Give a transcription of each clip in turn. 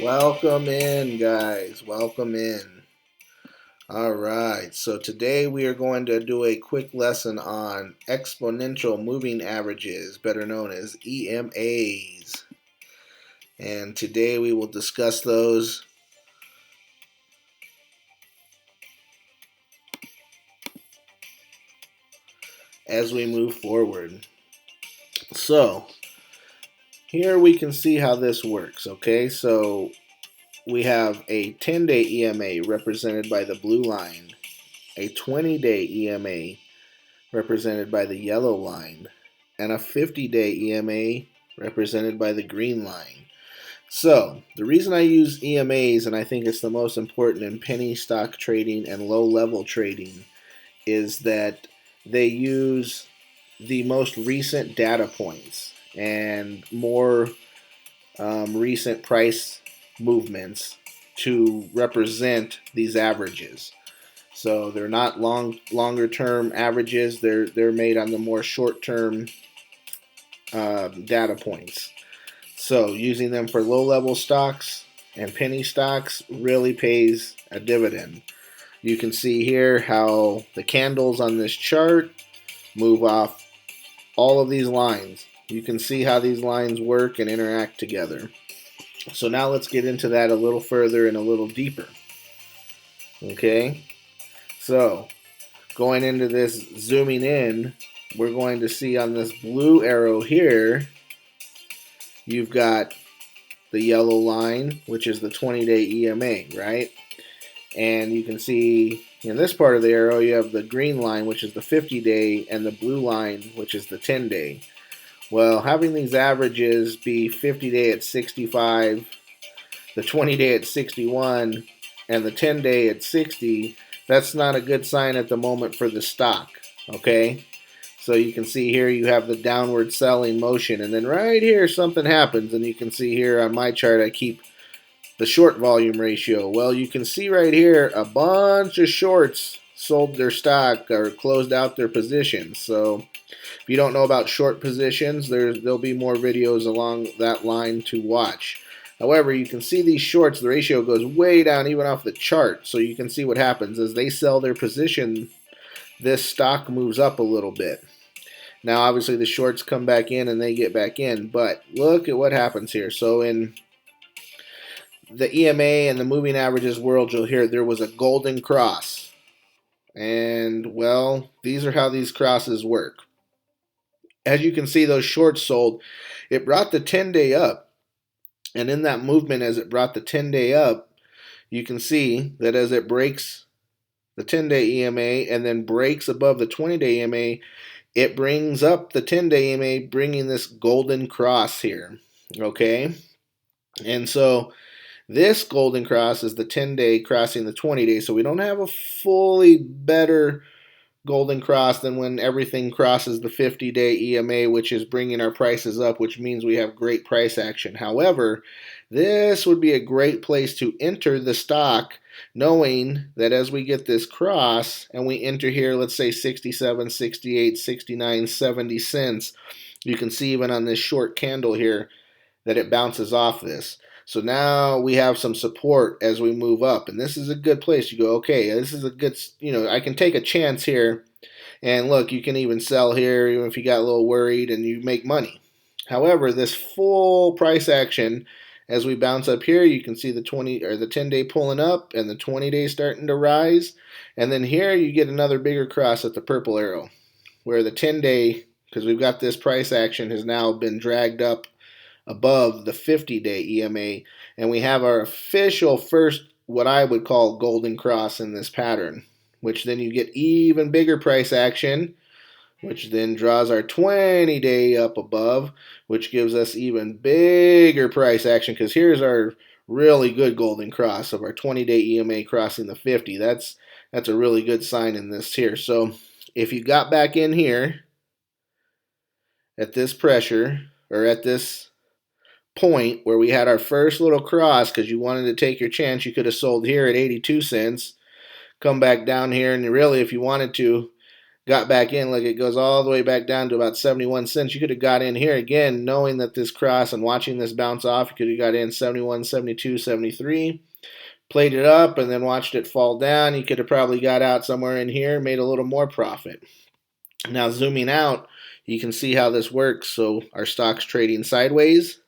Welcome in, guys. Welcome in. All right, so today we are going to do a quick lesson on exponential moving averages, better known as EMAs. And today we will discuss those as we move forward. So, here we can see how this works, okay? So, we have a 10-day EMA represented by the blue line, a 20-day EMA represented by the yellow line, and a 50-day EMA represented by the green line. So, the reason I use EMAs, and I think it's the most important in penny stock trading and low-level trading, is that they use the most recent data points and more recent price movements to represent these averages. So they're not longer term averages. They're made on the more short term data points. So using them for low level stocks and penny stocks really pays a dividend. You can see here how the candles on this chart move off all of these lines. You can see how these lines work and interact together. So now let's get into that a little further and a little deeper. Okay, so going into this, zooming in, we're going to see on this blue arrow here, you've got the yellow line, which is the 20-day EMA, right? And you can see in this part of the arrow, you have the green line, which is the 50-day, and the blue line, which is the 10-day. Well, having these averages be 50-day at 65, the 20-day at 61, and the 10-day at 60, that's not a good sign at the moment for the stock, okay? So you can see here you have the downward selling motion, and then right here something happens, and you can see here on my chart I keep the short volume ratio. Well, you can see right here a bunch of shorts sold their stock or closed out their positions. So if you don't know about short positions, there'll be more videos along that line to watch. However, you can see these shorts, the ratio goes way down even off the chart. So you can see what happens as they sell their position, this stock moves up a little bit. Now, obviously, the shorts come back in and they get back in. But look at what happens here. So in the EMA and the moving averages world, you'll hear there was a golden cross. And, well, these are how these crosses work. As you can see, those shorts sold. It brought the 10-day up. And in that movement, as it brought the 10-day up, you can see that as it breaks the 10-day EMA and then breaks above the 20-day EMA, it brings up the 10-day EMA, bringing this golden cross here, okay? And so this golden cross is the 10-day crossing the 20-day, so we don't have a fully better golden cross than when everything crosses the 50-day EMA, which is bringing our prices up, which means we have great price action. However, this would be a great place to enter the stock, knowing that as we get this cross and we enter here, let's say 67, 68, 69, 70 cents, you can see even on this short candle here that it bounces off this. So now we have some support as we move up, and this is a good place. You go, okay, this is a good, I can take a chance here, and look, you can even sell here even if you got a little worried and you make money. However, this full price action, as we bounce up here, you can see the 10-day pulling up and the 20-day starting to rise, and then here you get another bigger cross at the purple arrow, where the 10-day, because we've got this price action, has now been dragged up above the 50-day EMA, and we have our official first, what I would call golden cross in this pattern, which then you get even bigger price action, which then draws our 20-day up above, which gives us even bigger price action, because here's our really good golden cross of our 20-day EMA crossing the 50. That's a really good sign in this here. So if you got back in here at this pressure, or at this point where we had our first little cross, because you wanted to take your chance, you could have sold here at 82 cents, come back down here, and really, if you wanted to, got back in. Like, it goes all the way back down to about 71 cents. You could have got in here again, knowing that this cross and watching this bounce off. You could have got in 71, 72, 73, played it up, and then watched it fall down. You could have probably got out somewhere in here, made a little more profit. Now, zooming out, you can see how this works. So our stock's trading sideways,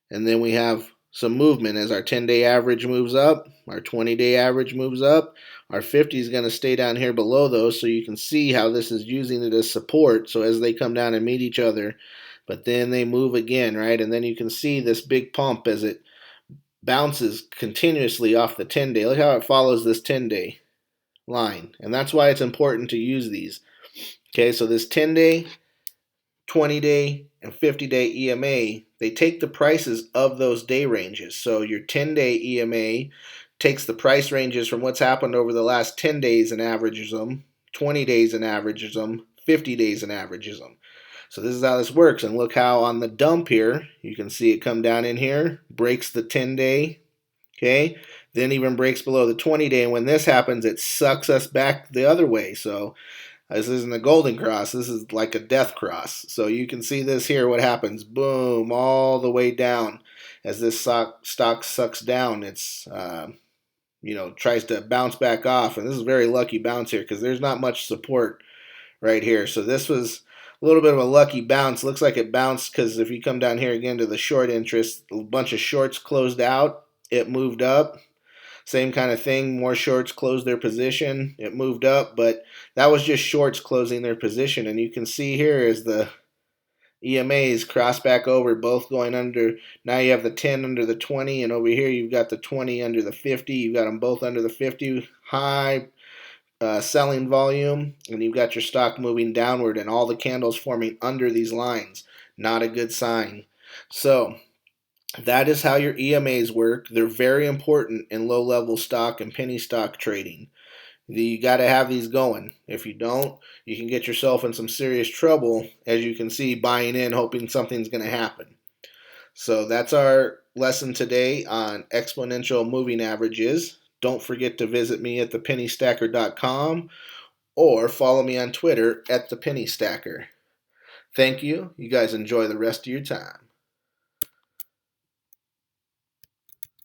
and then we have some movement as our 10-day average moves up, our 20-day average moves up. Our 50 is going to stay down here below those, so you can see how this is using it as support. So as they come down and meet each other, but then they move again, right? And then you can see this big pump as it bounces continuously off the 10-day. Look how it follows this 10-day line. And that's why it's important to use these. Okay, so this 10-day, 20-day, and 50-day EMA, they take the prices of those day ranges. So your 10-day EMA takes the price ranges from what's happened over the last 10 days and averages them, 20 days and averages them, 50 days and averages them. So this is how this works. And look how on the dump here, you can see it come down in here, breaks the 10-day, okay? Then even breaks below the 20-day. And when this happens, it sucks us back the other way. So this isn't a golden cross. This is like a death cross. So you can see this here, what happens. Boom, all the way down. As this stock sucks down, it's, tries to bounce back off. And this is a very lucky bounce here because there's not much support right here. So this was a little bit of a lucky bounce. Looks like it bounced because if you come down here again to the short interest, a bunch of shorts closed out. It moved up. Same kind of thing. More shorts closed their position. It moved up, but that was just shorts closing their position. And you can see here as the EMAs cross back over, both going under. Now you have the 10 under the 20, and over here you've got the 20 under the 50. You've got them both under the 50. High selling volume, and you've got your stock moving downward, and all the candles forming under these lines. Not a good sign. So that is how your EMAs work. They're very important in low-level stock and penny stock trading. You got to have these going. If you don't, you can get yourself in some serious trouble, as you can see, buying in, hoping something's going to happen. So that's our lesson today on exponential moving averages. Don't forget to visit me at thepennystacker.com or follow me on Twitter at thepennystacker. Thank you. You guys enjoy the rest of your time.